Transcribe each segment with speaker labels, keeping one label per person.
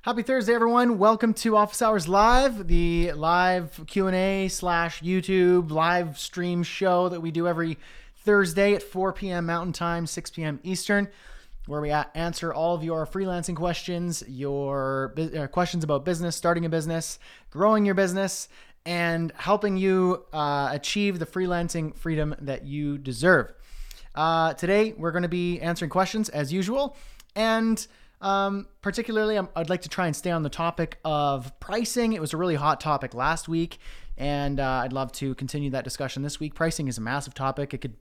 Speaker 1: Happy Thursday, everyone. Welcome to Office Hours Live, the live Q&A / YouTube live stream show that we do every Thursday at 4 p.m. Mountain Time, 6 p.m. Eastern, where we answer all of your freelancing questions, your questions about business, starting a business, growing your business, and helping you achieve the freelancing freedom that you deserve. Today, we're going to be answering questions as usual, and particularly, I'd like to try and stay on the topic of pricing. It was a really hot topic last week, and I'd love to continue that discussion this week. Pricing is a massive topic. It could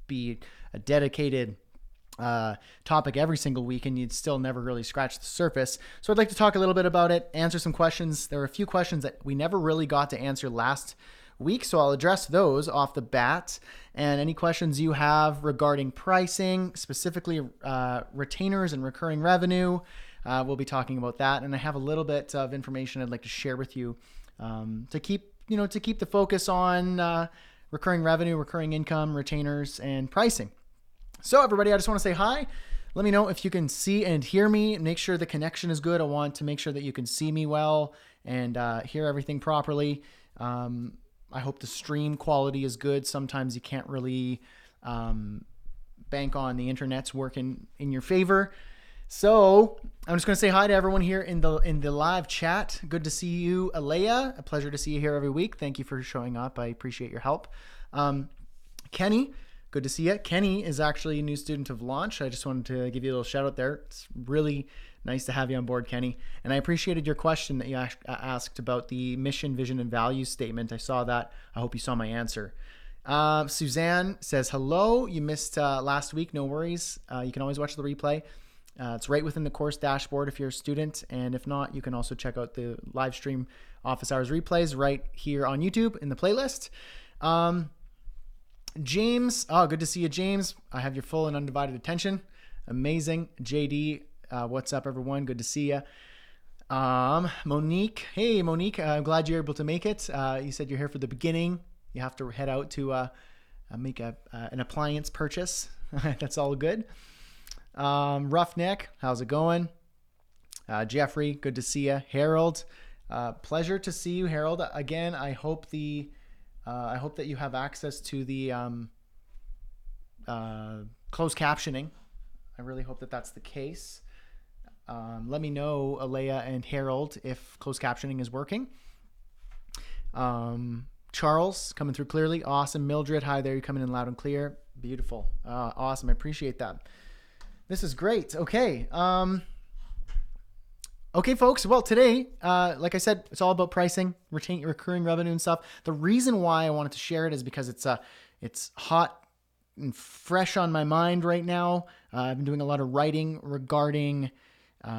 Speaker 1: be a dedicated topic every single week, and you'd still never really scratch the surface. So I'd like to talk a little bit about it, answer some questions. There are a few questions that we never really got to answer last week, so I'll address those off the bat. And any questions you have regarding pricing, specifically retainers and recurring revenue, we'll be talking about that. And I have a little bit of information I'd like to share with you to keep the focus on recurring revenue, recurring income, retainers, and pricing. So everybody, I just want to say hi. Let me know if you can see and hear me. Make sure the connection is good. I want to make sure that you can see me well and hear everything properly. I hope the stream quality is good. Sometimes you can't really bank on the internet's working in your favor. So I'm just going to say hi to everyone here in the live chat. Good to see you, Alea. A pleasure to see you here every week. Thank you for showing up. I appreciate your help. Kenny, good to see you. Kenny is actually a new student of Launch. I just wanted to give you a little shout out there. It's really nice to have you on board, Kenny. And I appreciated your question that you asked about the mission, vision, and values statement. I saw that. I hope you saw my answer. Suzanne says, hello. You missed last week. No worries. You can always watch the replay. It's right within the course dashboard if you're a student. And if not, you can also check out the live stream office hours replays right here on YouTube in the playlist. James, good to see you, James. I have your full and undivided attention. Amazing. JD, what's up, everyone? Good to see you. Monique. Hey, Monique. I'm glad you're able to make it. You said you're here for the beginning. You have to head out to make an appliance purchase. That's all good. Roughneck. How's it going? Jeffrey. Good to see you. Harold. Pleasure to see you, Harold. Again, I hope that you have access to the closed captioning. I really hope that that's the case. Let me know, Alea and Harold, if closed captioning is working. Charles, coming through clearly. Awesome. Mildred, hi there. You're coming in loud and clear. Beautiful. Awesome. I appreciate that. This is great. Okay. Okay, folks. Well, today, like I said, it's all about pricing, recurring revenue and stuff. The reason why I wanted to share it is because it's hot and fresh on my mind right now. I've been doing a lot of writing regarding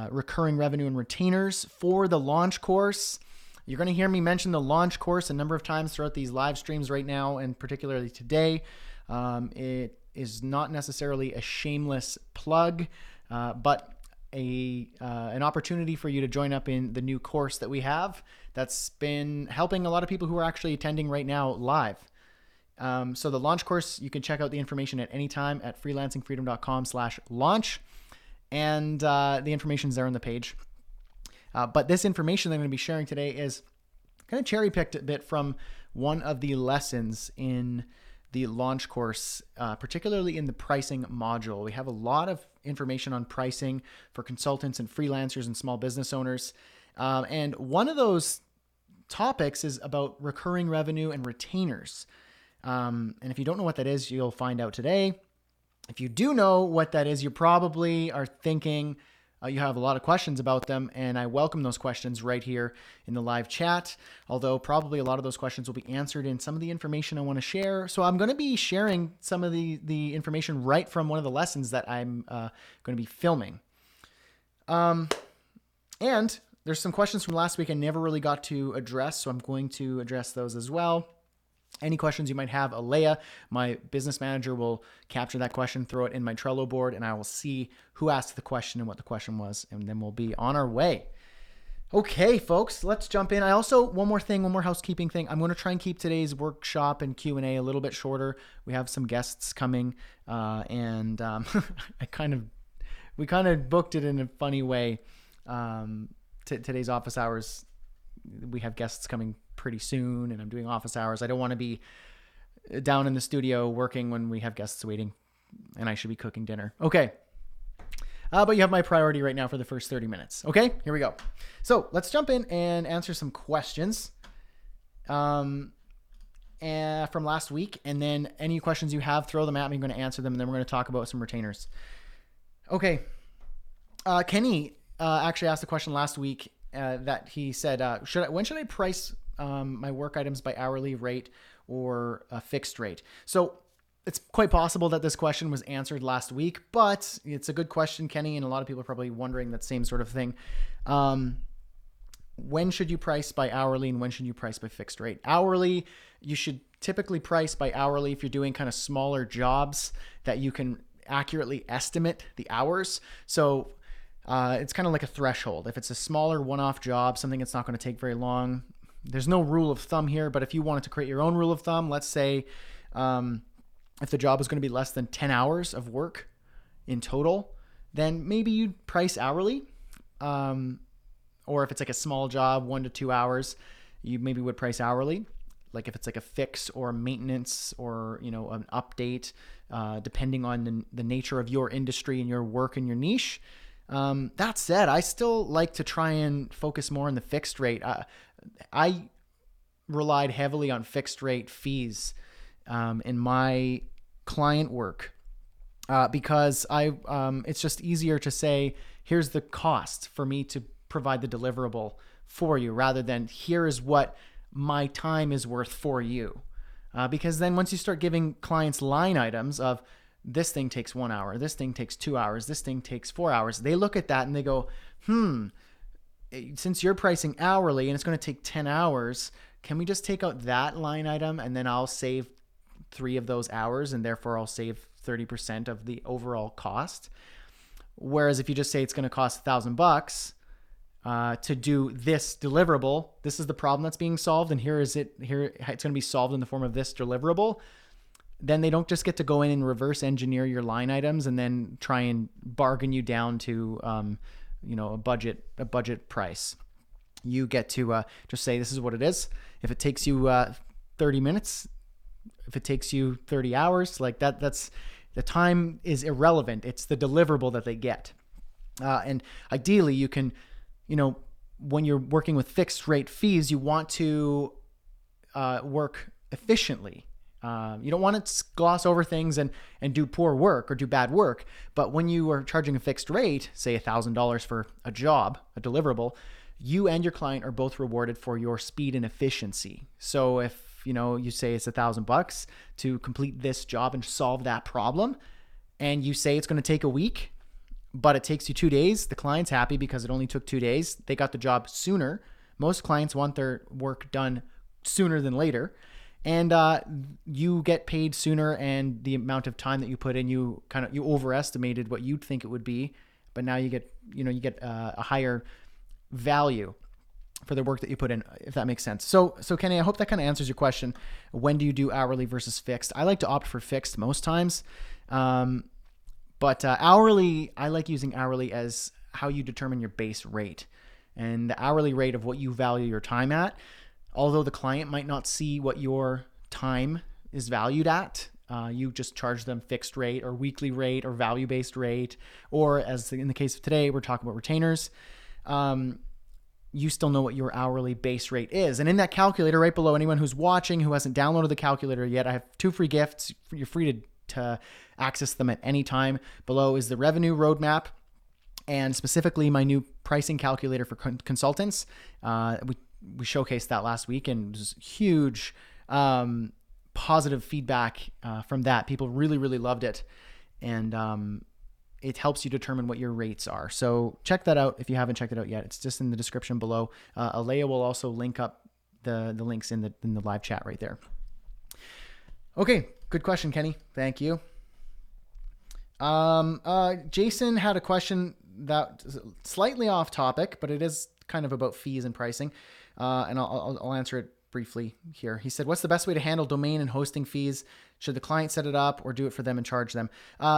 Speaker 1: recurring revenue and retainers for the launch course. You're going to hear me mention the launch course a number of times throughout these live streams right now, and particularly today. It is not necessarily a shameless plug, but an opportunity for you to join up in the new course that we have that's been helping a lot of people who are actually attending right now live. So the launch course, you can check out the information at any time at freelancingfreedom.com/launch. And the information's there on the page. But this information that I'm going to be sharing today is kind of cherry-picked a bit from one of the lessons in the launch course, particularly in the pricing module. We have a lot of information on pricing for consultants and freelancers and small business owners. And one of those topics is about recurring revenue and retainers. And if you don't know what that is, you'll find out today. If you do know what that is, you probably are thinking you have a lot of questions about them, and I welcome those questions right here in the live chat, although probably a lot of those questions will be answered in some of the information I want to share. So I'm going to be sharing some of the information right from one of the lessons that I'm going to be filming. And there's some questions from last week I never really got to address, so I'm going to address those as well. Any questions you might have, Alea, my business manager, will capture that question, throw it in my Trello board, and I will see who asked the question and what the question was, and then we'll be on our way. Okay, folks, let's jump in. One more housekeeping thing. I'm going to try and keep today's workshop and Q&A a little bit shorter. We have some guests coming, and we kind of booked it in a funny way. today's office hours, we have guests coming pretty soon and I'm doing office hours. I don't want to be down in the studio working when we have guests waiting and I should be cooking dinner. Okay. But you have my priority right now for the first 30 minutes. Okay, here we go. So let's jump in and answer some questions from last week. And then any questions you have, throw them at me. I'm going to answer them. And then we're going to talk about some retainers. Okay. Kenny actually asked a question last week that he said, when should I price my work items by hourly rate or a fixed rate? So it's quite possible that this question was answered last week, but it's a good question, Kenny, and a lot of people are probably wondering that same sort of thing. When should you price by hourly and when should you price by fixed rate? Hourly, you should typically price by hourly if you're doing kind of smaller jobs that you can accurately estimate the hours. So it's kind of like a threshold. If it's a smaller one-off job, something that's not going to take very long, there's no rule of thumb here, but if you wanted to create your own rule of thumb, let's say, if the job is going to be less than 10 hours of work in total, then maybe you'd price hourly. Or if it's like a small job, 1 to 2 hours, you maybe would price hourly. Like if it's like a fix or a maintenance or, an update, depending on the nature of your industry and your work and your niche. That said, I still like to try and focus more on the fixed rate. I relied heavily on fixed rate fees in my client work because it's just easier to say, here's the cost for me to provide the deliverable for you rather than here is what my time is worth for you. Because then once you start giving clients line items of this thing takes 1 hour, this thing takes 2 hours, this thing takes 4 hours, they look at that and they go, since you're pricing hourly and it's going to take 10 hours, can we just take out that line item and then I'll save 3 of those hours and therefore I'll save 30% of the overall cost. Whereas if you just say it's going to cost $1,000 to do this deliverable, this is the problem that's being solved, and here it's going to be solved in the form of this deliverable, then they don't just get to go in and reverse engineer your line items and then try and bargain you down to a budget price. You get to just say this is what it is. If it takes you 30 minutes, if it takes you 30 hours, like that's the time is irrelevant. It's the deliverable that they get. And ideally you can, when you're working with fixed rate fees, you want to work efficiently. You don't want to gloss over things and do poor work or do bad work. But when you are charging a fixed rate, say $1,000 for a job, a deliverable, you and your client are both rewarded for your speed and efficiency. So if you say it's $1,000 to complete this job and solve that problem, and you say it's going to take a week, but it takes you 2 days, the client's happy because it only took 2 days. They got the job sooner. Most clients want their work done sooner than later. And you get paid sooner, and the amount of time that you put in, you overestimated what you'd think it would be, but now you get a higher value for the work that you put in, if that makes sense. So Kenny, I hope that kind of answers your question. When do you do hourly versus fixed? I like to opt for fixed most times. But hourly, I like using hourly as how you determine your base rate, and the hourly rate of what you value your time at. Although the client might not see what your time is valued at, you just charge them fixed rate or weekly rate or value-based rate, or as in the case of today, we're talking about retainers. You still know what your hourly base rate is. And in that calculator right below, anyone who's watching who hasn't downloaded the calculator yet, I have 2 free gifts. You're free to access them at any time. Below is the revenue roadmap, and specifically my new pricing calculator for consultants. We showcased that last week, and just huge positive feedback from that. People really, really loved it. And it helps you determine what your rates are. So check that out if you haven't checked it out yet. It's just in the description below. Alea will also link up the links in the live chat right there. Okay, good question, Kenny. Thank you. Jason had a question that is slightly off topic, but it is kind of about fees and pricing. And I'll answer it briefly here. He said, what's the best way to handle domain and hosting fees? Should the client set it up or do it for them and charge them?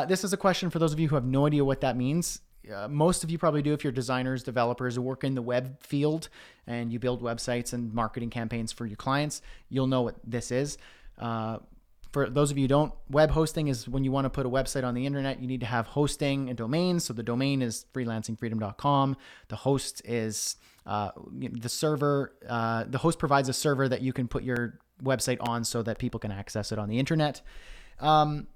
Speaker 1: This is a question for those of you who have no idea what that means. most of you probably do if you're designers, developers who work in the web field and you build websites and marketing campaigns for your clients. You'll know what this is. For those of you who don't, web hosting is when you want to put a website on the internet, you need to have hosting and domains. So the domain is freelancingfreedom.com. The host is the server. The host provides a server that you can put your website on so that people can access it on the internet. And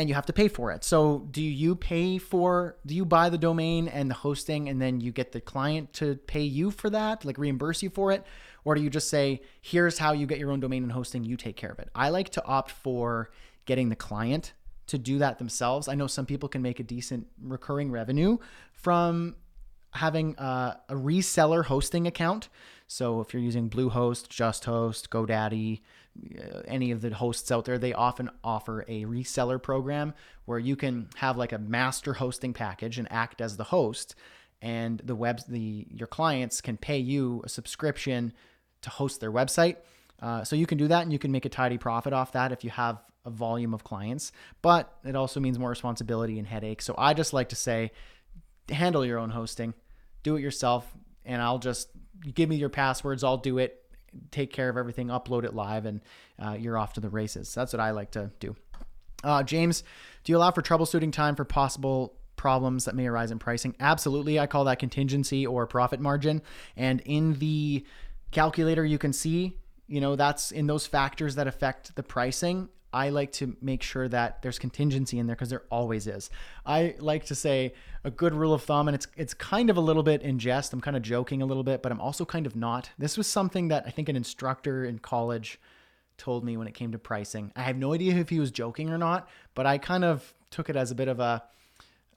Speaker 1: you have to pay for it. So do you buy the domain and the hosting and then you get the client to pay you for that, like reimburse you for it? Or do you just say, here's how you get your own domain and hosting, you take care of it? I like to opt for getting the client to do that themselves. I know some people can make a decent recurring revenue from having a reseller hosting account. So if you're using Bluehost, JustHost, GoDaddy, any of the hosts out there, they often offer a reseller program where you can have like a master hosting package and act as the host, and your clients can pay you a subscription to host their website. So you can do that and you can make a tidy profit off that if you have a volume of clients, but it also means more responsibility and headache. So I just like to say, handle your own hosting, do it yourself, and I'll just give me your passwords. I'll do it, take care of everything, upload it live, and you're off to the races. That's what I like to do. James, do you allow for troubleshooting time for possible problems that may arise in pricing? Absolutely. I call that contingency or profit margin. And in the calculator, you can see, that's in those factors that affect the pricing. I like to make sure that there's contingency in there because there always is. I like to say a good rule of thumb, and it's kind of a little bit in jest. I'm kind of joking a little bit, but I'm also kind of not. This was something that I think an instructor in college told me when it came to pricing. I have no idea if he was joking or not, but I kind of took it as a bit of a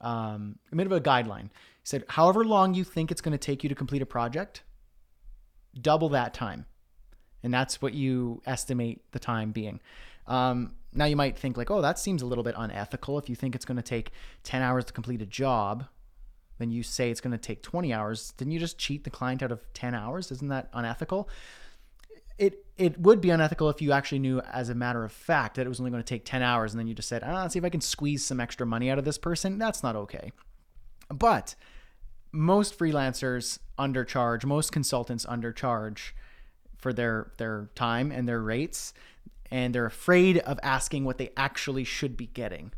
Speaker 1: guideline. He said, however long you think it's going to take you to complete a project, double that time. And that's what you estimate the time being. Now you might think like, oh, that seems a little bit unethical. If you think it's going to take 10 hours to complete a job, then you say it's going to take 20 hours. Didn't you just cheat the client out of 10 hours? Isn't that unethical? It would be unethical if you actually knew as a matter of fact that it was only going to take 10 hours and then you just said, let's see if I can squeeze some extra money out of this person. That's not okay. But most freelancers undercharge, most consultants undercharge for their time and their rates. And they're afraid of asking what they actually should be getting.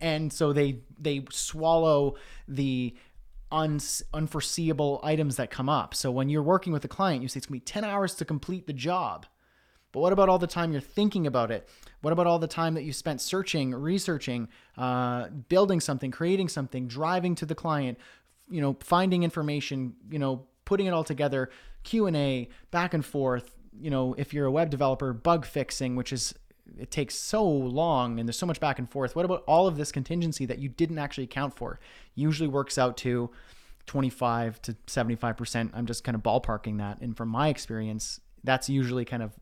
Speaker 1: And so they swallow the unforeseeable items that come up. So when you're working with a client, you say it's going to be 10 hours to complete the job. But what about all the time you're thinking about it? What about all the time that you spent searching, researching, building something, creating something, driving to the client, finding information, putting it all together, Q&A, back and forth, if you're a web developer, bug fixing, it takes so long and there's so much back and forth. What about all of this contingency that you didn't actually account for? Usually works out to 25 to 75%. I'm just kind of ballparking that. And from my experience, that's usually kind of,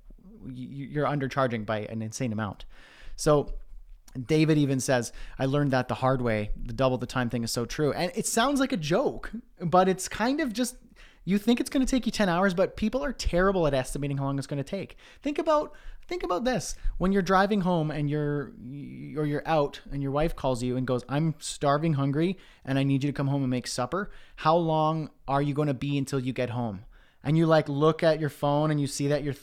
Speaker 1: you're undercharging by an insane amount. So David even says, I learned that the hard way. The double the time thing is so true. And it sounds like a joke, but it's kind of just, you think it's going to take you 10 hours, but people are terrible at estimating how long it's going to take. Think about this. When you're driving home and you're out and your wife calls you and goes, I'm starving hungry and I need you to come home and make supper. How long are you going to be until you get home? And you look at your phone and you see that you're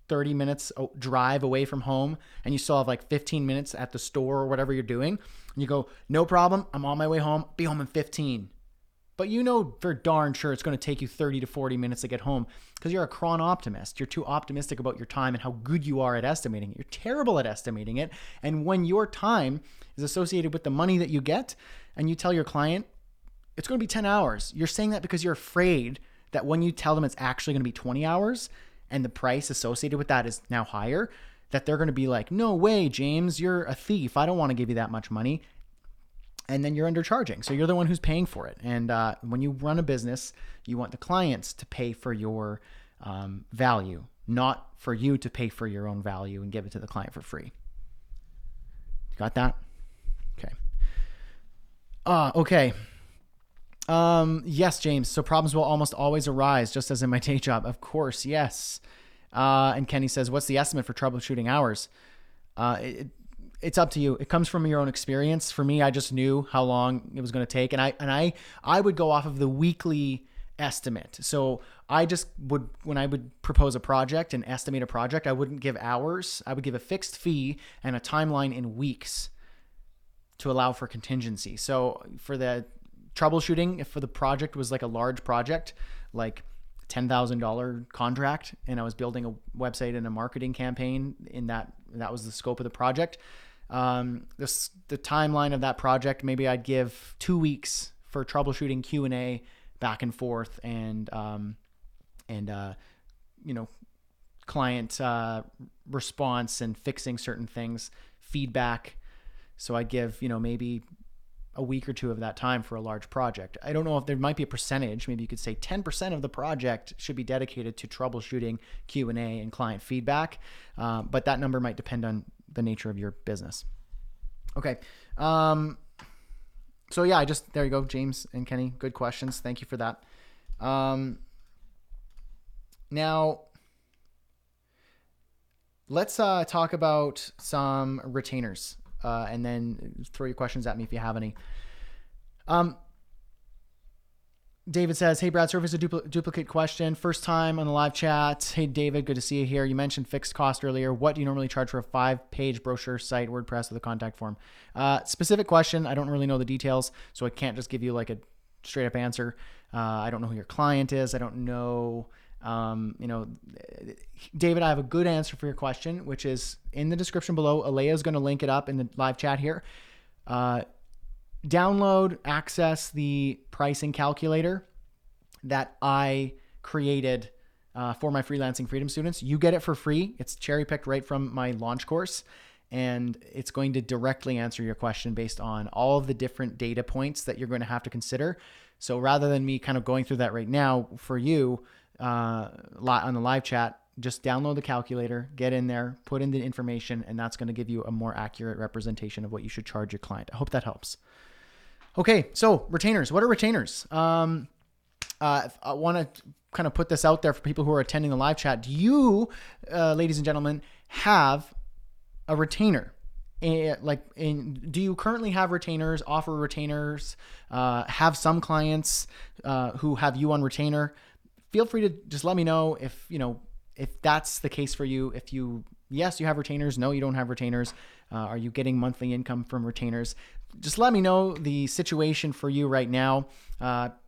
Speaker 1: 30 minutes drive away from home and you still have 15 minutes at the store or whatever you're doing. And you go, no problem. I'm on my way home. Be home in 15. But for darn sure it's going to take you 30 to 40 minutes to get home because you're a chron-optimist. You're too optimistic about your time and how good you are at estimating it. You're terrible at estimating it. And when your time is associated with the money that you get and you tell your client it's going to be 10 hours, you're saying that because you're afraid that when you tell them it's actually going to be 20 hours and the price associated with that is now higher, that they're going to be like, no way, James, you're a thief. I don't want to give you that much money. And then you're undercharging. So you're the one who's paying for it. And when you run a business, you want the clients to pay for your value, not for you to pay for your own value and give it to the client for free. Got that? Okay. Okay. Yes, James. So problems will almost always arise, just as in my day job. Of course, yes. And Kenny says, what's the estimate for troubleshooting hours? it's up to you. It comes from your own experience. For me, I just knew how long it was going to take. And I would go off of the weekly estimate. So I just would, when I would propose a project and estimate a project, I wouldn't give hours. I would give a fixed fee and a timeline in weeks to allow for contingency. So for the troubleshooting, if for the project was like a large project, like $10,000 contract, and I was building a website and a marketing campaign that was the scope of the project. The timeline of that project, maybe I'd give 2 weeks for troubleshooting, Q&A, back and forth, and client response and fixing certain things, feedback. So I'd give, maybe a week or two of that time for a large project. I don't know if there might be a percentage. Maybe you could say 10% of the project should be dedicated to troubleshooting, Q&A, and client feedback. But that number might depend on the nature of your business. Okay. So yeah, there you go, James and Kenny. Good questions. Thank you for that. Now, let's talk about some retainers. And then throw your questions at me if you have any. David says, hey, Brad, surface a duplicate question. First time on the live chat. Hey, David, good to see you here. You mentioned fixed cost earlier. What do you normally charge for a 5-page brochure site, WordPress with a contact form? Specific question. I don't really know the details, so I can't just give you like a straight up answer. I don't know who your client is. I don't know. David, I have a good answer for your question, which is in the description below. Alea is going to link it up in the live chat here. Download, access the pricing calculator that I created for my Freelancing Freedom students. You get it for free. It's cherry picked right from my launch course, and it's going to directly answer your question based on all of the different data points that you're going to have to consider. So rather than me kind of going through that right now for you, on the live chat, just download the calculator, get in there, put in the information, and that's going to give you a more accurate representation of what you should charge your client. I hope that helps. Okay, so retainers. What are retainers? I want to kind of put this out there for people who are attending the live chat. Do you, ladies and gentlemen, have a retainer? Do you currently have retainers, offer retainers, have some clients who have you on retainer? Feel free to just let me know if that's the case for you. Yes, you have retainers. No, you don't have retainers. Are you getting monthly income from retainers? Just let me know the situation for you right now.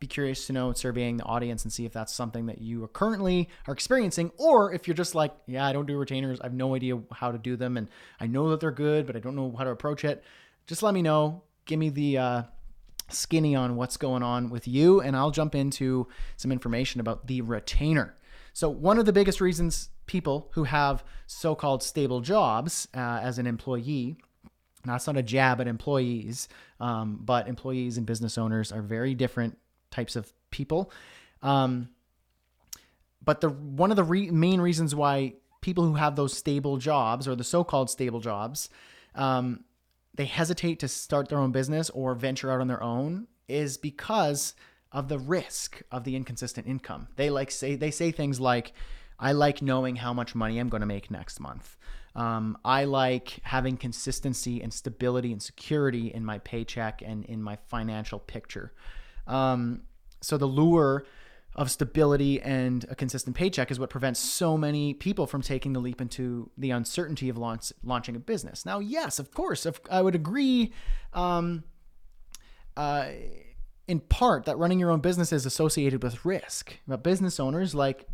Speaker 1: Be curious to know, surveying the audience, and see if that's something that you currently are experiencing, or if you're just like, yeah, I don't do retainers. I have no idea how to do them, and I know that they're good, but I don't know how to approach it. Just let me know. Give me the skinny on what's going on with you, and I'll jump into some information about the retainer. So one of the biggest reasons people who have so-called stable jobs as an employee, that's not a jab at employees, but employees and business owners are very different types of people. But one of the main reasons why people who have those stable jobs, or the so-called stable jobs, they hesitate to start their own business or venture out on their own is because of the risk of the inconsistent income. They say things like, I like knowing how much money I'm going to make next month. I like having consistency and stability and security in my paycheck and in my financial picture. So the lure of stability and a consistent paycheck is what prevents so many people from taking the leap into the uncertainty of launching a business. Now, yes, of course, I would agree in part that running your own business is associated with risk. But business owners, like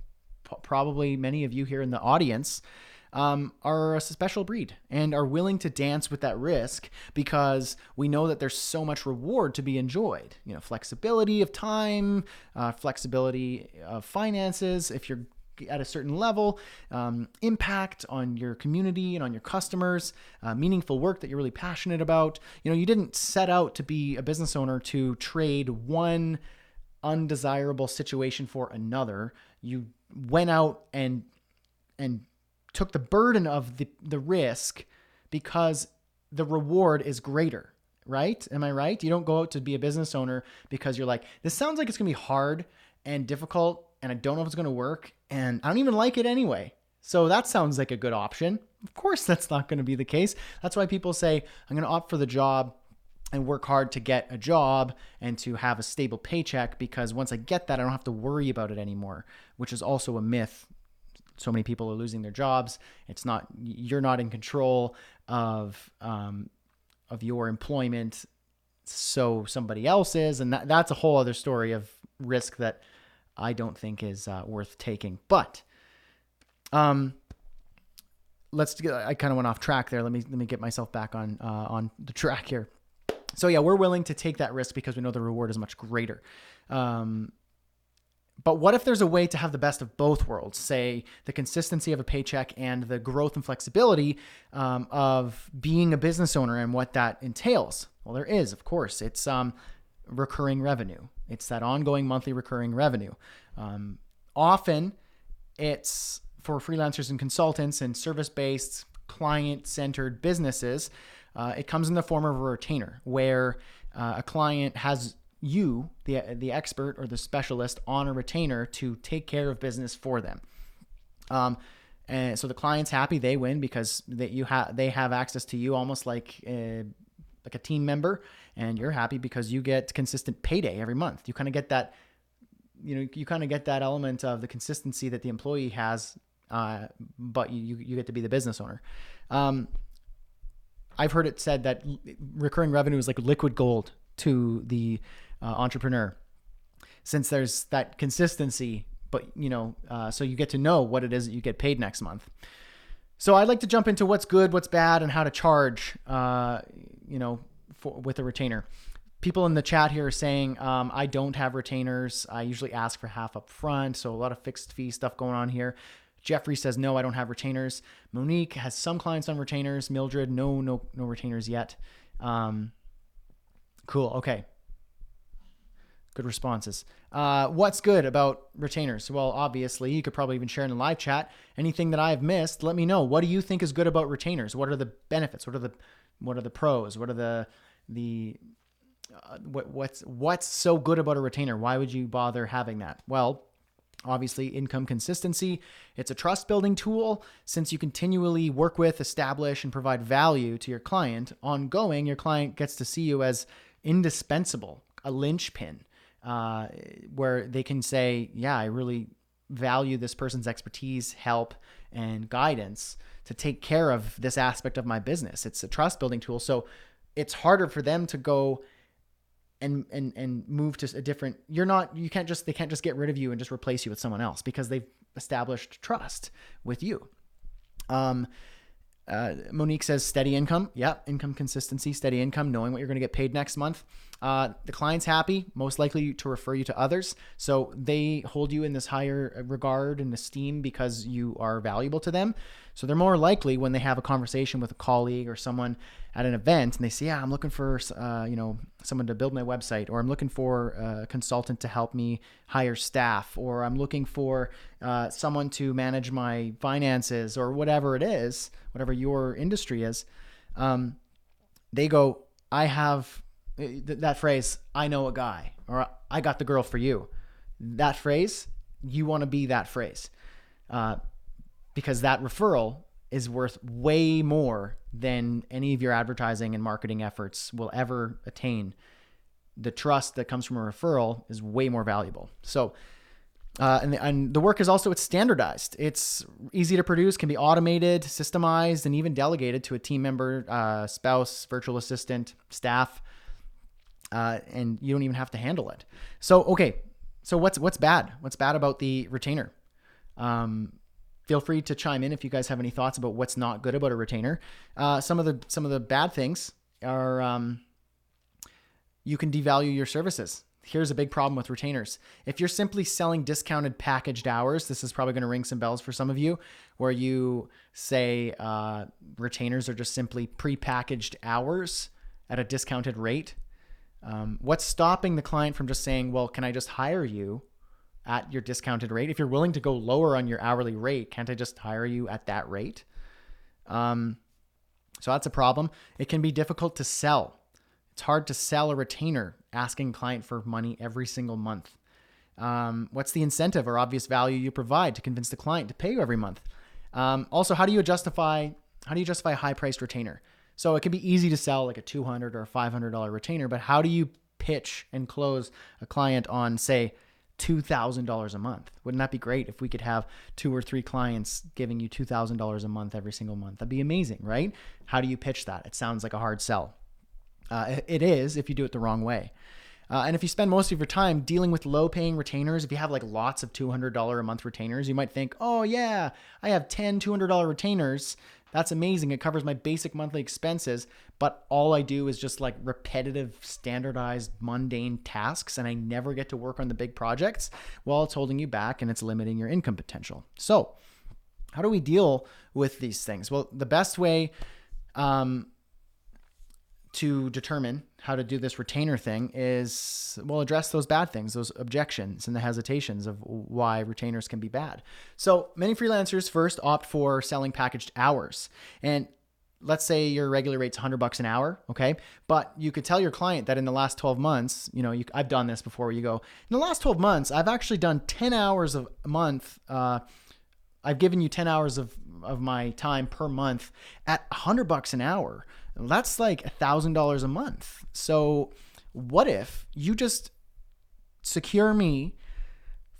Speaker 1: probably many of you here in the audience, are a special breed and are willing to dance with that risk because we know that there's so much reward to be enjoyed. Flexibility of time, flexibility of finances, if you're at a certain level, impact on your community and on your customers, meaningful work that you're really passionate about. You didn't set out to be a business owner to trade one undesirable situation for another. You went out and took the burden of the risk because the reward is greater, right? Am I right? You don't go out to be a business owner because you're like, this sounds like it's going to be hard and difficult, and I don't know if it's going to work, and I don't even like it anyway. So that sounds like a good option. Of course, that's not going to be the case. That's why people say, I'm going to opt for the job and work hard to get a job and to have a stable paycheck, because once I get that, I don't have to worry about it anymore, which is also a myth. So many people are losing their jobs. You're not in control of your employment, so somebody else is, and that's a whole other story of risk that I don't think is worth taking. But I kind of went off track there. Let me get myself back on the track here. So yeah, we're willing to take that risk because we know the reward is much greater. But what if there's a way to have the best of both worlds, say the consistency of a paycheck and the growth and flexibility of being a business owner and what that entails? Well, there is, of course. It's recurring revenue. It's that ongoing monthly recurring revenue. Often it's for freelancers and consultants and service-based, client-centered businesses. It comes in the form of a retainer where a client has you, the expert or the specialist, on a retainer to take care of business for them. And so the client's happy, they win because they have access to you almost like a team member, and you're happy because you get consistent payday every month. You kind of get that, you kind of get that element of the consistency that the employee has, but you get to be the business owner. I've heard it said that recurring revenue is like liquid gold to the entrepreneur, since there's that consistency, but so you get to know what it is that you get paid next month. So I'd like to jump into what's good, what's bad, and how to charge, with a retainer. People in the chat here are saying, I don't have retainers. I usually ask for half up front. So a lot of fixed fee stuff going on here. Jeffrey says, no, I don't have retainers. Monique has some clients on retainers. Mildred, no retainers yet. Cool. Okay. Good responses. What's good about retainers? Well, obviously, you could probably even share in the live chat. Anything that I've missed, let me know. What do you think is good about retainers? What are the benefits? What are the pros? What are what's so good about a retainer? Why would you bother having that? Well, obviously, income consistency. It's a trust building tool. Since you continually work with, establish, and provide value to your client ongoing, your client gets to see you as indispensable, a linchpin, where they can say, yeah, I really value this person's expertise, help, and guidance to take care of this aspect of my business. It's a trust building tool. So it's harder for them to go and move to a different, they can't just get rid of you and just replace you with someone else because they've established trust with you. Monique says steady income. Yeah. Income consistency, steady income, knowing what you're going to get paid next month. The client's happy, most likely to refer you to others. So they hold you in this higher regard and esteem because you are valuable to them. So they're more likely when they have a conversation with a colleague or someone at an event and they say, yeah, I'm looking for, someone to build my website, or I'm looking for a consultant to help me hire staff, or I'm looking for someone to manage my finances, or whatever it is, whatever your industry is. They go, I have that phrase, I know a guy, or I got the girl for you. That phrase, you want to be that phrase. Because that referral is worth way more than any of your advertising and marketing efforts will ever attain. The trust that comes from a referral is way more valuable. So, and the work is also, it's standardized. It's easy to produce, can be automated, systemized, and even delegated to a team member, spouse, virtual assistant, staff, and you don't even have to handle it. So, okay. So what's bad? What's bad about the retainer? Feel free to chime in if you guys have any thoughts about what's not good about a retainer. Some of the bad things are you can devalue your services. Here's a big problem with retainers. If you're simply selling discounted packaged hours, this is probably going to ring some bells for some of you, where you say retainers are just simply prepackaged hours at a discounted rate. What's stopping the client from just saying, well, can I just hire you at your discounted rate? If you're willing to go lower on your hourly rate, can't I just hire you at that rate? So that's a problem. It can be difficult to sell. It's hard to sell a retainer asking client for money every single month. What's the incentive or obvious value you provide to convince the client to pay you every month? Also, how do you justify how do you justify a high priced retainer? So it can be easy to sell like a $200 or $500 retainer, but how do you pitch and close a client on, say, $2,000 a month? Wouldn't that be great if we could have 2 or 3 clients giving you $2,000 a month every single month? That'd be amazing, right? How do you pitch that? It sounds like a hard sell. It is if you do it the wrong way. And if you spend most of your time dealing with low paying retainers, if you have like lots of $200 a month retainers, you might think, oh yeah, I have 10 $200 retainers. That's amazing. It covers my basic monthly expenses, but all I do is just like repetitive, standardized, mundane tasks, and I never get to work on the big projects. Well, it's holding you back and it's limiting your income potential. So how do we deal with these things? Well, the best way to determine how to do this retainer thing is, well, address those bad things, those objections and the hesitations of why retainers can be bad. So many freelancers first opt for selling packaged hours. And let's say your regular rate's $100 an hour. Okay. But you could tell your client that in the last 12 months, I've done this before, where you go, in the last 12 months, I've actually done 10 hours a month. I've given you 10 hours of my time per month at $100 an hour. That's like $1,000 a month. So what if you just secure me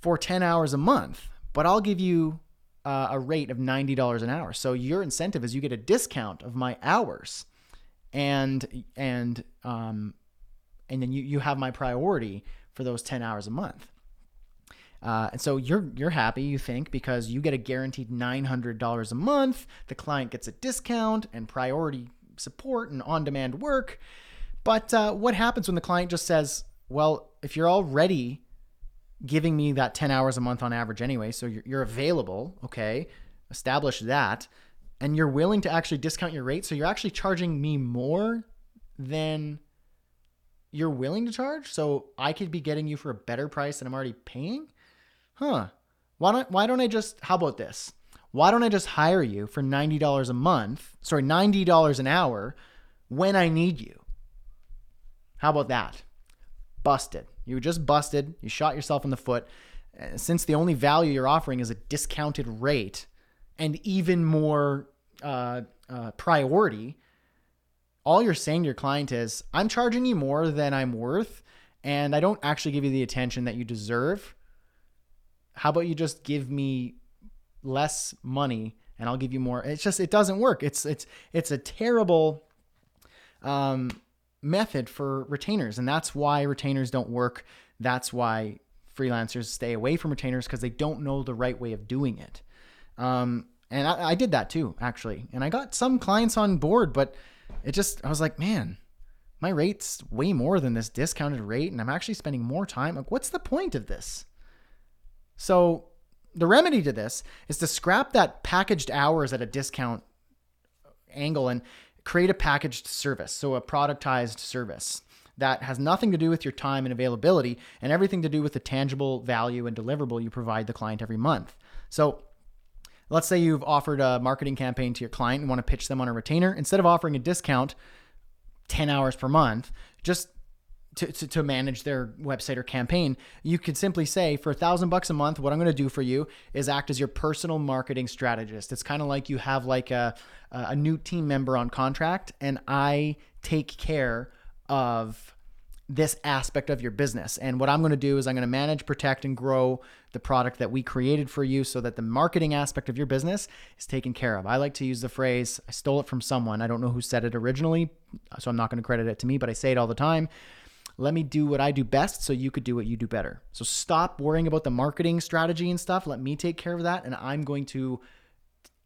Speaker 1: for 10 hours a month, but I'll give you a rate of $90 an hour. So your incentive is you get a discount of my hours, and then you have my priority for those 10 hours a month. And so you're happy, you think, because you get a guaranteed $900 a month. The client gets a discount and priority support and on-demand work. But what happens when the client just says, well, if you're already giving me that 10 hours a month on average anyway, so you're available, okay, establish that, and you're willing to actually discount your rate, so you're actually charging me more than you're willing to charge, so I could be getting you for a better price than I'm already paying? Why don't I just, how about this? Why don't I just hire you for $90 an hour when I need you? How about that? Busted. You just busted. You shot yourself in the foot. Since the only value you're offering is a discounted rate and even more priority, all you're saying to your client is, I'm charging you more than I'm worth, and I don't actually give you the attention that you deserve. How about you just give me less money and I'll give you more? It doesn't work. It's a terrible method for retainers, and that's why retainers don't work. That's why freelancers stay away from retainers, because they don't know the right way of doing it. And I did that too, actually. And I got some clients on board, but I was like, man, my rate's way more than this discounted rate, and I'm actually spending more time. Like, what's the point of this? So the remedy to this is to scrap that packaged hours at a discount angle and create a packaged service. So a productized service that has nothing to do with your time and availability and everything to do with the tangible value and deliverable you provide the client every month. So let's say you've offered a marketing campaign to your client and want to pitch them on a retainer. Instead of offering a discount 10 hours per month, just to manage their website or campaign, you could simply say, for $1,000 a month, what I'm going to do for you is act as your personal marketing strategist. It's kind of like you have like a new team member on contract, and I take care of this aspect of your business. And what I'm going to do is I'm going to manage, protect, and grow the product that we created for you so that the marketing aspect of your business is taken care of. I like to use the phrase, I stole it from someone. I don't know who said it originally, so I'm not going to credit it to me, but I say it all the time. Let me do what I do best so you could do what you do better. So stop worrying about the marketing strategy and stuff. Let me take care of that, and I'm going to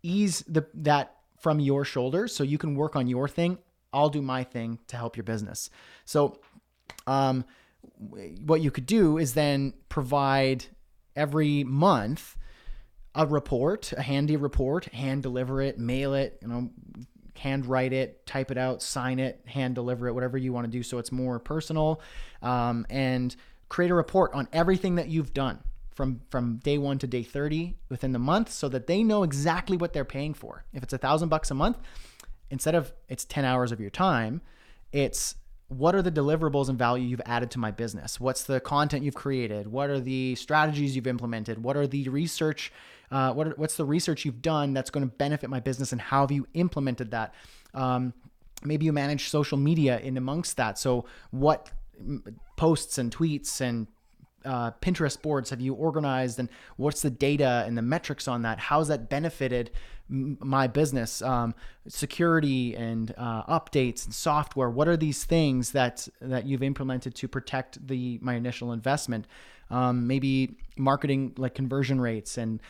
Speaker 1: ease that from your shoulders so you can work on your thing. I'll do my thing to help your business. So what you could do is then provide every month a report, a handy report, hand deliver it, mail it, hand write it, type it out, sign it, hand deliver it, whatever you want to do so it's more personal, and create a report on everything that you've done from day 1 to day 30 within the month so that they know exactly what they're paying for. If it's $1,000 a month, instead of it's 10 hours of your time, it's what are the deliverables and value you've added to my business? What's the content you've created? What are the strategies you've implemented? What are the research What's the research you've done that's going to benefit my business, and how have you implemented that? Maybe you manage social media in amongst that. So what posts and tweets and Pinterest boards have you organized, and what's the data and the metrics on that? How's that benefited my business? Security and updates and software. What are these things that you've implemented to protect my initial investment? Maybe marketing, like conversion rates and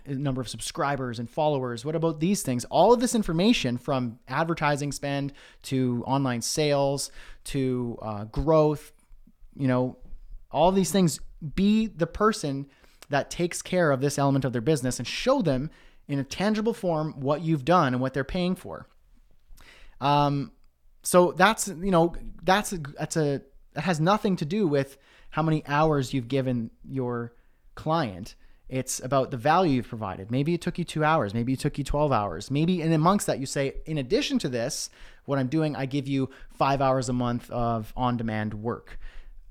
Speaker 1: number of subscribers and followers. What about these things? All of this information, from advertising spend to online sales to growth, all these things. Be the person that takes care of this element of their business and show them in a tangible form what you've done and what they're paying for. So that has nothing to do with how many hours you've given your client. It's about the value you've provided. Maybe it took you 2 hours. Maybe it took you 12 hours. Maybe, and amongst that, you say, in addition to this, what I'm doing, I give you 5 hours a month of on-demand work.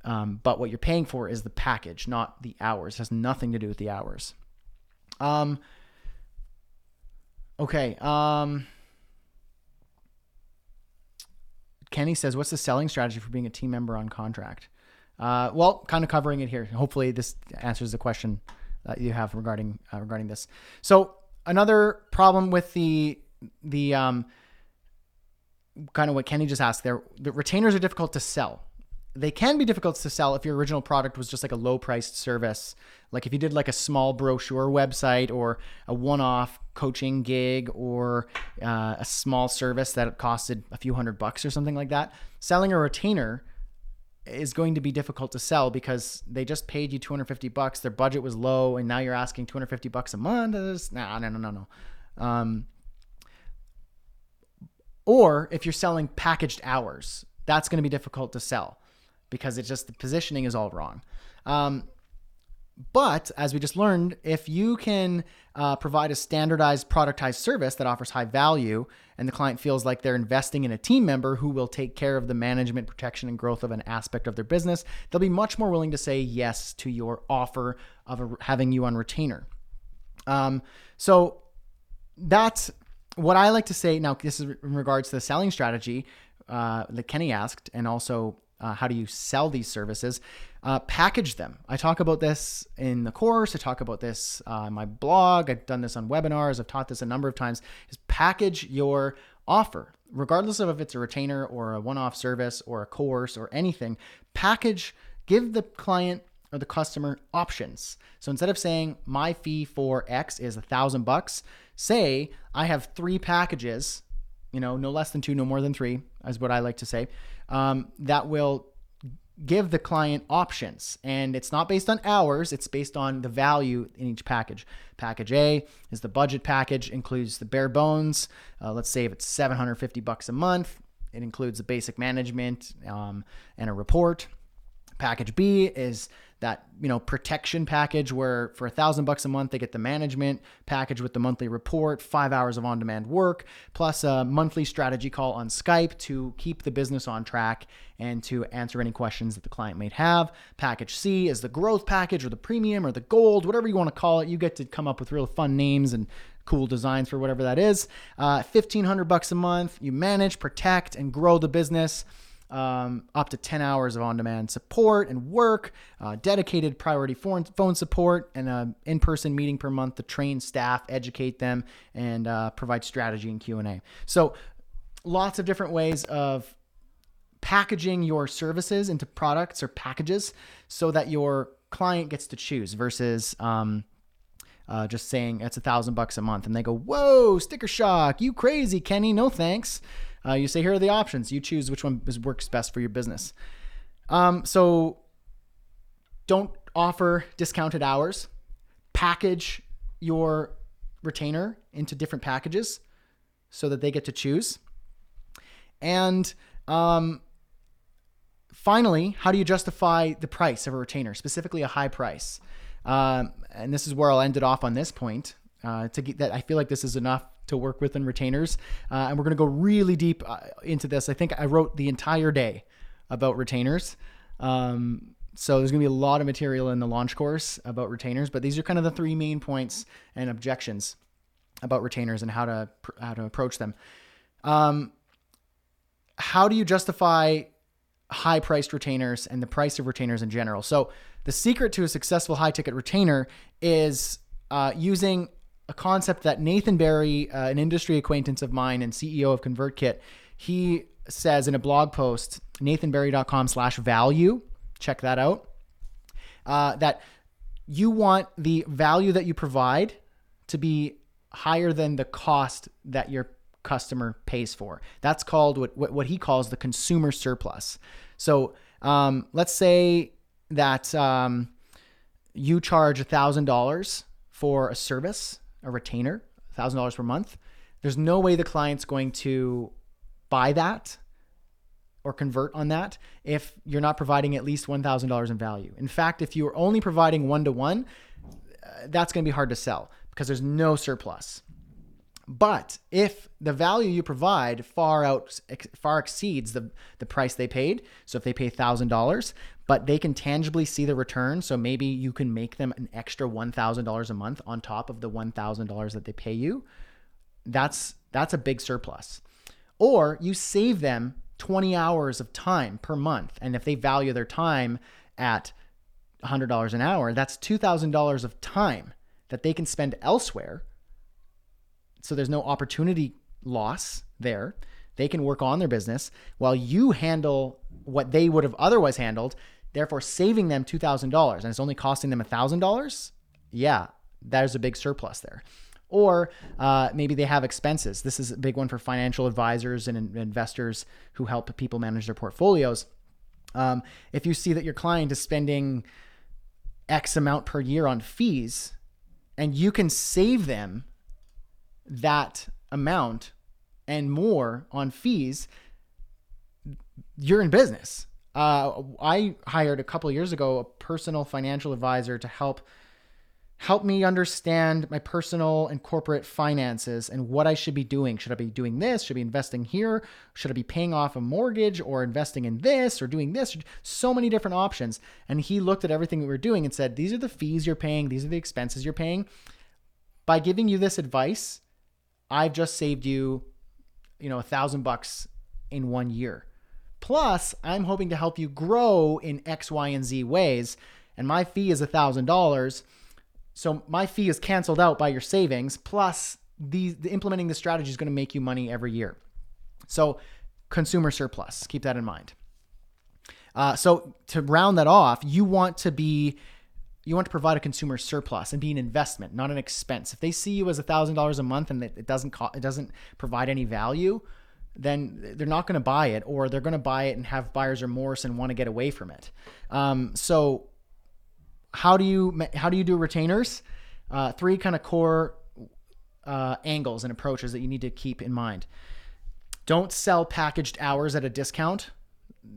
Speaker 1: But what you're paying for is the package, not the hours. It has nothing to do with the hours. Okay. Kenny says, what's the selling strategy for being a team member on contract? Well, kind of covering it here. Hopefully this answers the question that you have regarding this. So another problem with the kind of what Kenny just asked there, the retainers are difficult to sell. They can be difficult to sell if your original product was just like a low priced service. Like if you did like a small brochure website or a one-off coaching gig or a small service that costed a few $100 or something like that. Selling a retainer is going to be difficult to sell because they just paid you $250. Their budget was low, and now you're asking $250 a month. No. Or if you're selling packaged hours, that's going to be difficult to sell, because the positioning is all wrong. But as we just learned, if you can provide a standardized productized service that offers high value, and the client feels like they're investing in a team member who will take care of the management, protection, and growth of an aspect of their business, they'll be much more willing to say yes to your offer of having you on retainer. So that's what I like to say. Now, this is in regards to the selling strategy that Kenny asked, and also how do you sell these services? Package them. I talk about this in the course. I talk about this on my blog. I've done this on webinars. I've taught this a number of times. Is package your offer, regardless of if it's a retainer or a one-off service or a course or anything. Give the client or the customer options. So instead of saying my fee for X is $1,000, say I have 3 packages, no less than 2, no more than 3, is what I like to say, that will give the client options. And it's not based on hours, it's based on the value in each package. Package A is the budget package, includes the bare bones. Let's say if it's $750 a month, it includes the basic management and a report. Package B is that, protection package where for $1,000 a month, they get the management package with the monthly report, 5 hours of on-demand work, plus a monthly strategy call on Skype to keep the business on track and to answer any questions that the client may have. Package C is the growth package or the premium or the gold, whatever you want to call it. You get to come up with real fun names and cool designs for whatever that is. $1,500 a month. You manage, protect, and grow the business. Up to 10 hours of on-demand support and work, dedicated priority phone support, and an in-person meeting per month to train staff, educate them, and provide strategy and Q&A. So lots of different ways of packaging your services into products or packages so that your client gets to choose versus just saying it's $1,000 a month and they go, whoa, sticker shock, you crazy, Kenny, no thanks. You say, here are the options. You choose which one works best for your business. So don't offer discounted hours. Package your retainer into different packages so that they get to choose. And finally, how do you justify the price of a retainer, specifically a high price? And this is where I'll end it off on this point. To get that, I feel like this is enough to work with in retainers. And we're going to go really deep into this. I think I wrote the entire day about retainers. So there's going to be a lot of material in the launch course about retainers, but these are kind of the 3 main points and objections about retainers and how to approach them. How do you justify high-priced retainers and the price of retainers in general? So the secret to a successful high-ticket retainer is using a concept that Nathan Barry, an industry acquaintance of mine and CEO of ConvertKit, he says in a blog post, nathanbarry.com/value, check that out, that you want the value that you provide to be higher than the cost that your customer pays for. That's called what he calls the consumer surplus. So let's say that you charge $1,000 for a service, a retainer, $1,000 per month. There's no way the client's going to buy that or convert on that if you're not providing at least $1,000 in value. In fact, if you're only providing 1-to-1, that's going to be hard to sell because there's no surplus. But if the value you provide far exceeds the price they paid, so if they pay $1,000, but they can tangibly see the return, so maybe you can make them an extra $1,000 a month on top of the $1,000 that they pay you, that's a big surplus. Or you save them 20 hours of time per month, and if they value their time at $100 an hour, that's $2,000 of time that they can spend elsewhere. So there's no opportunity loss there. They can work on their business while you handle what they would have otherwise handled, therefore saving them $2,000, and it's only costing them $1,000. Yeah, there's a big surplus there. Or maybe they have expenses. This is a big one for financial advisors and investors who help people manage their portfolios. If you see that your client is spending X amount per year on fees, and you can save them that amount and more on fees, you're in business. I hired a couple of years ago a personal financial advisor to help me understand my personal and corporate finances and what I should be doing. Should I be doing this? Should I be investing here? Should I be paying off a mortgage or investing in this or doing this? So many different options. And he looked at everything we were doing and said, these are the fees you're paying. These are the expenses you're paying. By giving you this advice, I've just saved you, $1,000 in 1 year. Plus, I'm hoping to help you grow in X, Y, and Z ways. And my fee is $1,000. So my fee is canceled out by your savings. Plus, the implementing the strategy is going to make you money every year. So consumer surplus, keep that in mind. So to round that off, you want to provide a consumer surplus and be an investment, not an expense. If they see you as $1,000 a month and it doesn't provide any value, then they're not going to buy it, or they're going to buy it and have buyer's remorse and want to get away from it. So how do you do retainers? 3 kind of core angles and approaches that you need to keep in mind. Don't sell packaged hours at a discount.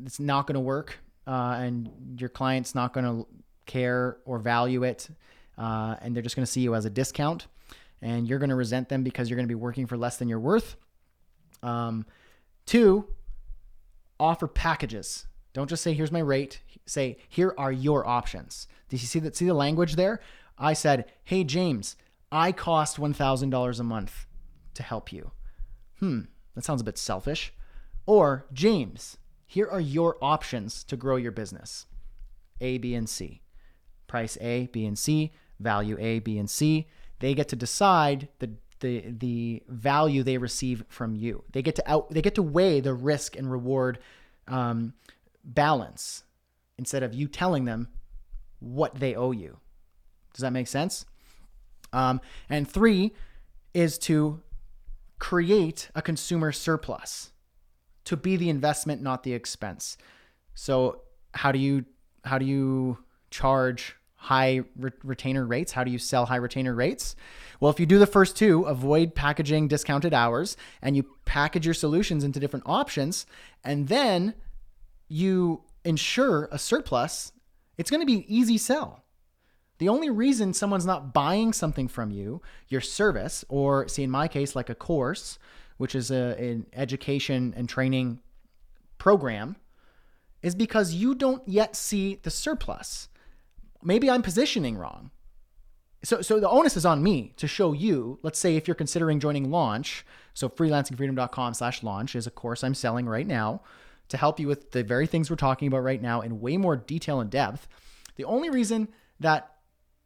Speaker 1: It's not going to work, and your client's not going to care or value it, and they're just going to see you as a discount, and you're going to resent them because you're going to be working for less than you're worth. 2, offer packages. Don't just say, here's my rate. Say, here are your options. Did you see the language there? I said, hey, James, I cost $1,000 a month to help you. That sounds a bit selfish. Or, James, here are your options to grow your business. A, B, and C. Price A, B, and C. Value A, B, and C. They get to decide the value they receive from you. They get to weigh the risk and reward balance instead of you telling them what they owe you. Does that make sense? And 3 is to create a consumer surplus, to be the investment, not the expense. So how do you charge high retainer rates? How do you sell high retainer rates? Well, if you do the first 2, avoid packaging discounted hours, and you package your solutions into different options, and then you ensure a surplus, it's going to be an easy sell. The only reason someone's not buying something from you, your service, or see in my case, like a course, which is an education and training program, is because you don't yet see the surplus. Maybe I'm positioning wrong. So the onus is on me to show you. Let's say if you're considering joining Launch, so freelancingfreedom.com/launch is a course I'm selling right now to help you with the very things we're talking about right now in way more detail and depth. The only reason that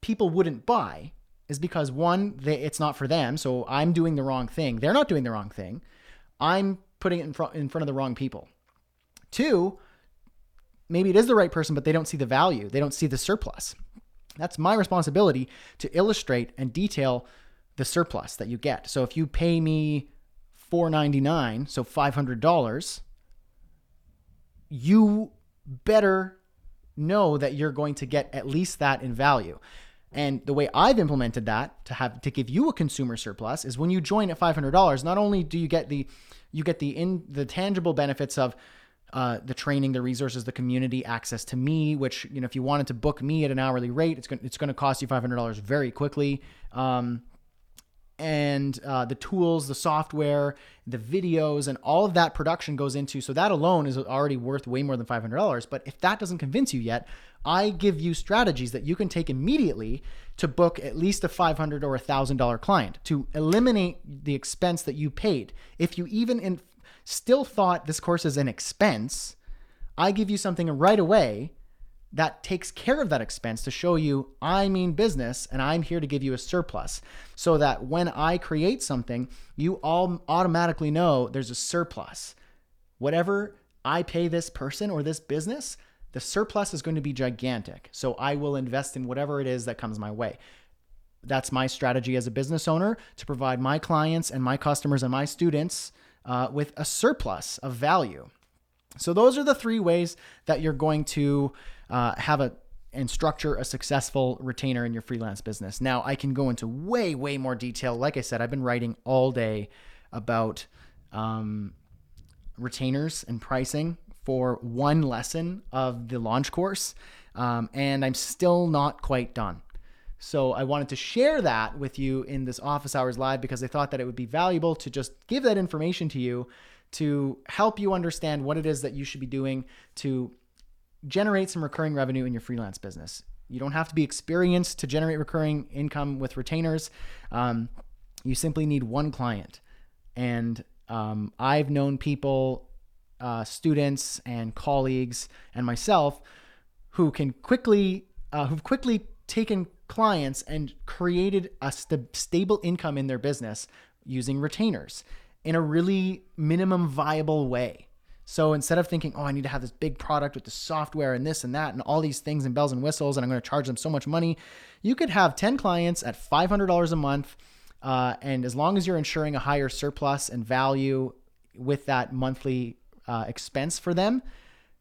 Speaker 1: people wouldn't buy is because one, it's not for them. So I'm doing the wrong thing. They're not doing the wrong thing. I'm putting it in front of the wrong people. Two, maybe it is the right person, but they don't see the value. They don't see the surplus. That's my responsibility to illustrate and detail the surplus that you get. So if you pay me $499, so $500, you better know that you're going to get at least that in value. And the way I've implemented that to give you a consumer surplus is when you join at $500, not only do you get the tangible benefits of the training, the resources, the community, access to me, which, if you wanted to book me at an hourly rate, it's going to cost you $500 very quickly. And the tools, the software, the videos, and all of that production goes into, so that alone is already worth way more than $500. But if that doesn't convince you yet, I give you strategies that you can take immediately to book at least a $500 or $1,000 client to eliminate the expense that you paid. If you even still thought this course is an expense, I give you something right away that takes care of that expense to show you I mean business and I'm here to give you a surplus, so that when I create something, you all automatically know there's a surplus. Whatever I pay this person or this business, the surplus is going to be gigantic. So I will invest in whatever it is that comes my way. That's my strategy as a business owner, to provide my clients and my customers and my students with a surplus of value. So those are the three ways that you're going to have and structure a successful retainer in your freelance business. Now, I can go into way, way more detail. Like I said, I've been writing all day about retainers and pricing for one lesson of the launch course, and I'm still not quite done. So I wanted to share that with you in this Office Hours Live because I thought that it would be valuable to just give that information to you to help you understand what it is that you should be doing to generate some recurring revenue in your freelance business. You don't have to be experienced to generate recurring income with retainers. You simply need one client. And I've known people, students and colleagues and myself who've quickly taken clients and created a stable income in their business using retainers in a really minimum viable way. So instead of thinking, I need to have this big product with the software and this and that and all these things and bells and whistles, and I'm going to charge them so much money, you could have 10 clients at $500 a month. And as long as you're ensuring a higher surplus and value with that monthly expense for them,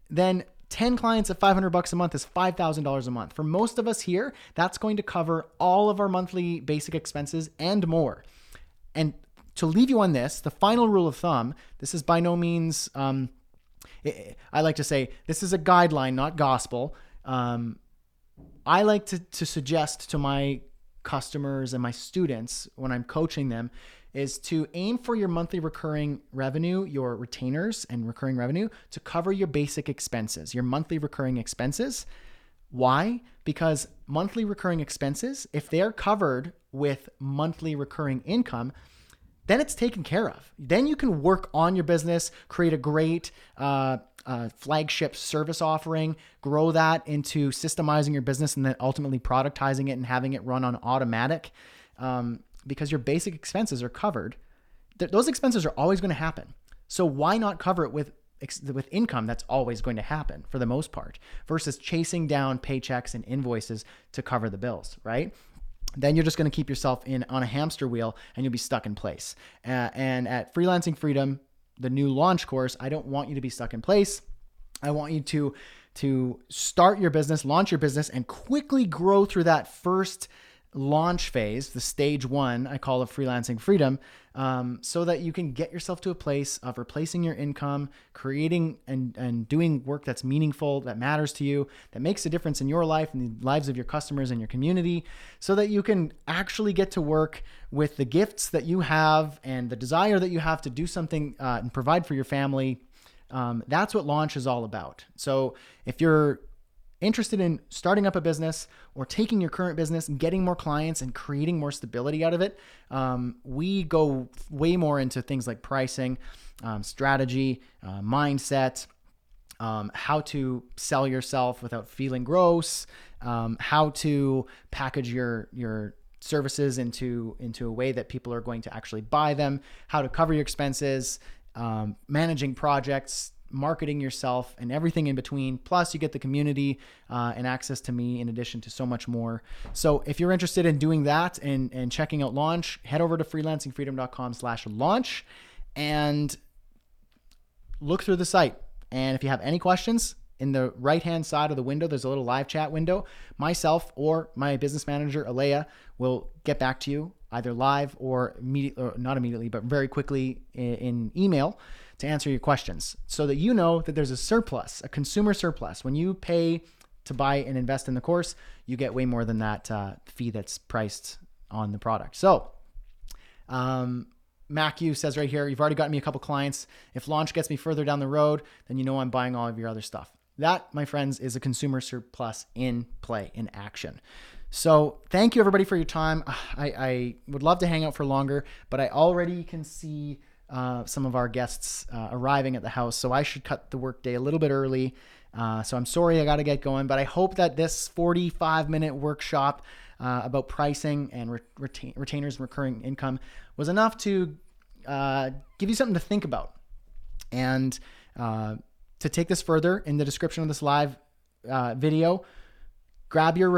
Speaker 1: then 10 clients at $500 a month is $5,000 a month. For most of us here, that's going to cover all of our monthly basic expenses and more. And to leave you on this, the final rule of thumb, this is by no means, I like to say, this is a guideline, not gospel. I like to suggest to my customers and my students when I'm coaching them is to aim for your monthly recurring revenue, your retainers and recurring revenue, to cover your basic expenses, your monthly recurring expenses. Why? Because monthly recurring expenses, if they're covered with monthly recurring income, then it's taken care of. Then you can work on your business, create a great flagship service offering, grow that into systemizing your business and then ultimately productizing it and having it run on automatic. Because your basic expenses are covered. Those expenses are always going to happen. So why not cover it with income that's always going to happen for the most part, versus chasing down paychecks and invoices to cover the bills, right? Then you're just going to keep yourself on a hamster wheel and you'll be stuck in place. And at Freelancing Freedom, the new launch course, I don't want you to be stuck in place. I want you to start your business, launch your business, and quickly grow through that first launch phase, the stage one, I call it Freelancing Freedom, so that you can get yourself to a place of replacing your income, creating and doing work that's meaningful, that matters to you, that makes a difference in your life and the lives of your customers and your community, so that you can actually get to work with the gifts that you have and the desire that you have to do something and provide for your family That's what launch is all about. So if you're interested in starting up a business or taking your current business and getting more clients and creating more stability out of it, we go way more into things like pricing, strategy, mindset, how to sell yourself without feeling gross, how to package your services into a way that people are going to actually buy them, how to cover your expenses, managing projects, marketing yourself, and everything in between. Plus you get the community and access to me in addition to so much more. So if you're interested in doing that and checking out Launch, head over to freelancingfreedom.com/launch and look through the site. And if you have any questions, in the right-hand side of the window, there's a little live chat window. Myself or my business manager, Alea, will get back to you either live or not immediately, but very quickly in email to answer your questions so that you know that there's a surplus, a consumer surplus. When you pay to buy and invest in the course, you get way more than that fee that's priced on the product. So, Matthew says right here, you've already gotten me a couple clients. If Launch gets me further down the road, then you know I'm buying all of your other stuff. That, my friends, is a consumer surplus in play, in action. So thank you everybody for your time. I would love to hang out for longer, but I already can see some of our guests arriving at the house. So I should cut the workday a little bit early. So I'm sorry I got to get going, but I hope that this 45-minute workshop about pricing and retainers and recurring income was enough to give you something to think about. And to take this further, in the description of this live video, grab your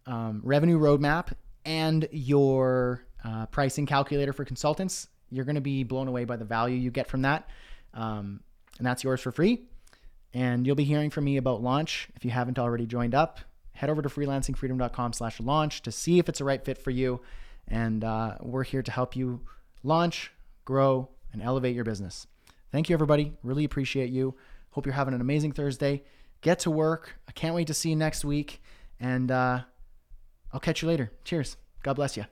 Speaker 1: revenue roadmap and your pricing calculator for consultants. You're going to be blown away by the value you get from that. And that's yours for free. And you'll be hearing from me about Launch. If you haven't already joined up, head over to freelancingfreedom.com/launch to see if it's a right fit for you. And we're here to help you launch, grow, and elevate your business. Thank you, everybody. Really appreciate you. Hope you're having an amazing Thursday. Get to work. I can't wait to see you next week. And I'll catch you later. Cheers. God bless you.